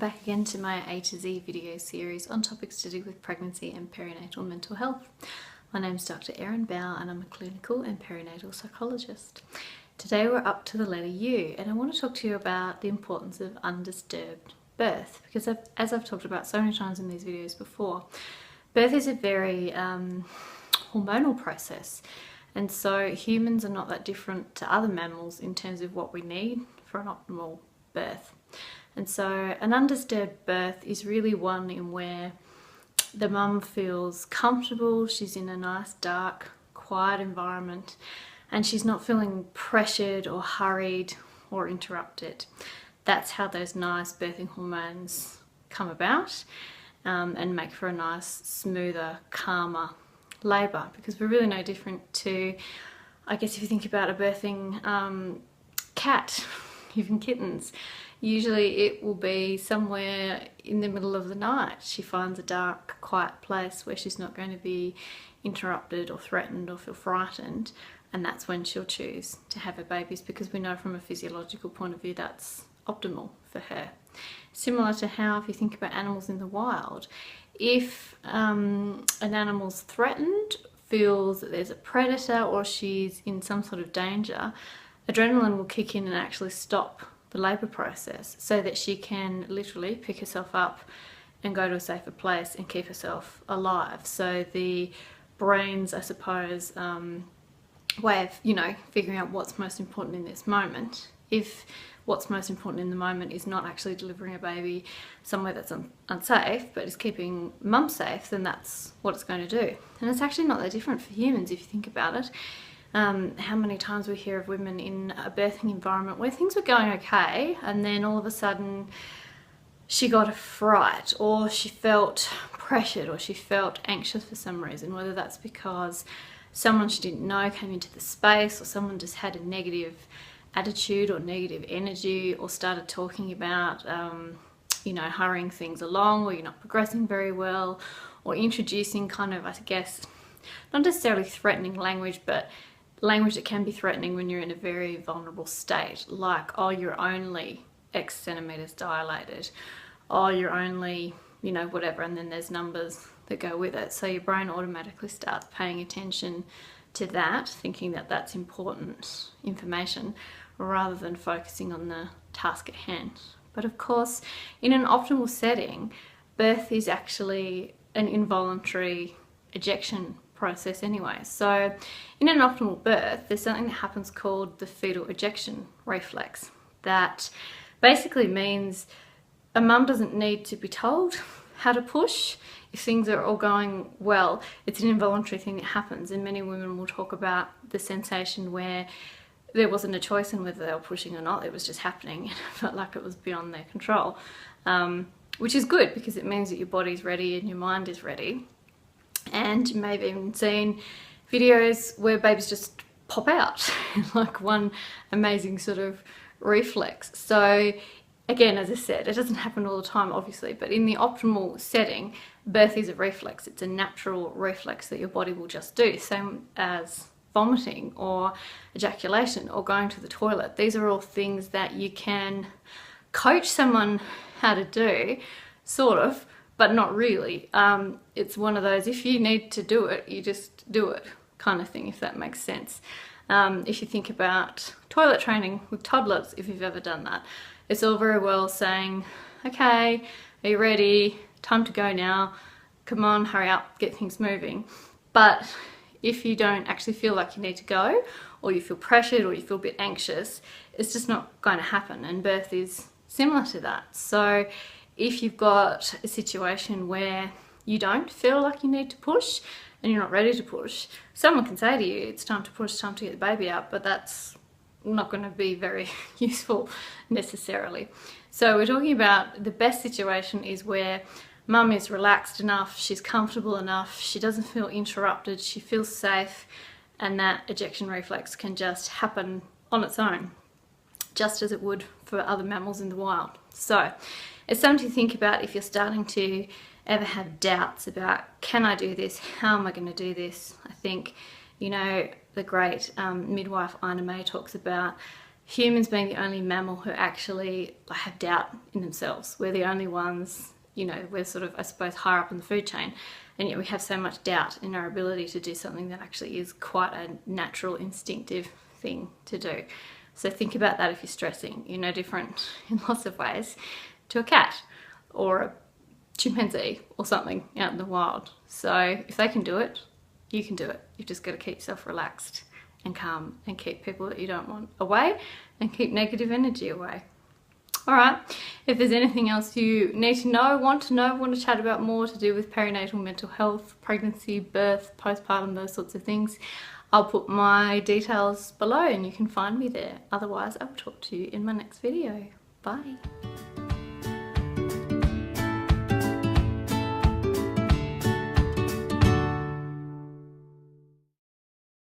back again to my A to Z video series on topics to do with pregnancy and perinatal mental health. My name's Dr. Erin Bow and I'm a clinical and perinatal psychologist. Today we're up to the letter U and I want to talk to you about the importance of undisturbed birth, because as I've talked about so many times in these videos before, birth is a very hormonal process, and so humans are not that different to other mammals in terms of what we need for an optimal birth. And so an undisturbed birth is really one in where the mum feels comfortable, she's in a nice dark quiet environment and she's not feeling pressured or hurried or interrupted. That's how those nice birthing hormones come about and make for a nice, smoother, calmer labour, because we're really no different to, I guess, if you think about a birthing cat, even kittens. Usually it will be somewhere in the middle of the night. She finds a dark, quiet place where she's not going to be interrupted or threatened or feel frightened, and that's when she'll choose to have her babies, because we know from a physiological point of view that's optimal for her. Similar to how, if you think about animals in the wild, if an animal's threatened, feels that there's a predator or she's in some sort of danger, adrenaline will kick in and actually stop the labour process so that she can literally pick herself up and go to a safer place and keep herself alive. So the brain's, I suppose, way of, figuring out what's most important in this moment. If what's most important in the moment is not actually delivering a baby somewhere that's unsafe, but is keeping mum safe, then that's what it's going to do. And it's actually not that different for humans if you think about it. How many times we hear of women in a birthing environment where things were going okay and then all of a sudden she got a fright, or she felt pressured, or she felt anxious for some reason, whether that's because someone she didn't know came into the space, or someone just had a negative attitude or negative energy, or started talking about hurrying things along, or you're not progressing very well, or introducing kind of, I guess, not necessarily threatening language, but language that can be threatening when you're in a very vulnerable state, like, oh, you're only X centimeters dilated, oh, you're only, whatever, and then there's numbers that go with it. So your brain automatically starts paying attention to that, thinking that that's important information, rather than focusing on the task at hand. But of course, in an optimal setting, birth is actually an involuntary ejection process anyway. So in an optimal birth, there's something that happens called the fetal ejection reflex. That basically means a mum doesn't need to be told how to push. If things are all going well, it's an involuntary thing that happens, and many women will talk about the sensation where there wasn't a choice in whether they were pushing or not, it was just happening. It felt like it was beyond their control, which is good because it means that your body's ready and your mind is ready. And you may have even seen videos where babies just pop out, like one amazing sort of reflex. So again, as I said, it doesn't happen all the time, obviously, but in the optimal setting, birth is a reflex. It's a natural reflex that your body will just do, same as vomiting or ejaculation or going to the toilet. These are all things that you can coach someone how to do, sort of, but not really. It's one of those, if you need to do it, you just do it kind of thing, if that makes sense. If you think about toilet training with toddlers, if you've ever done that, it's all very well saying, okay, are you ready? Time to go now. Come on, hurry up, get things moving. But if you don't actually feel like you need to go, or you feel pressured, or you feel a bit anxious, it's just not going to happen. And birth is similar to that. So if you've got a situation where you don't feel like you need to push and you're not ready to push, someone can say to you, it's time to push, time to get the baby out, but that's not going to be very useful necessarily. So we're talking about the best situation is where mum is relaxed enough, she's comfortable enough, she doesn't feel interrupted, she feels safe, and that ejection reflex can just happen on its own, just as it would for other mammals in the wild. So it's something to think about if you're starting to ever have doubts about, can I do this? How am I going to do this? I think, the great midwife Ina May talks about, humans being the only mammal who actually have doubt in themselves. We're the only ones, you know, we're sort of, I suppose, higher up in the food chain, and yet we have so much doubt in our ability to do something that actually is quite a natural, instinctive thing to do. So think about that if you're stressing. You're no different in lots of ways to a cat or a chimpanzee or something out in the wild. So if they can do it, you can do it. You've just got to keep yourself relaxed and calm and keep people that you don't want away and keep negative energy away. Alright, if there's anything else you need to know, want to chat about more to do with perinatal mental health, pregnancy, birth, postpartum, those sorts of things, I'll put my details below and you can find me there. Otherwise, I'll talk to you in my next video. Bye.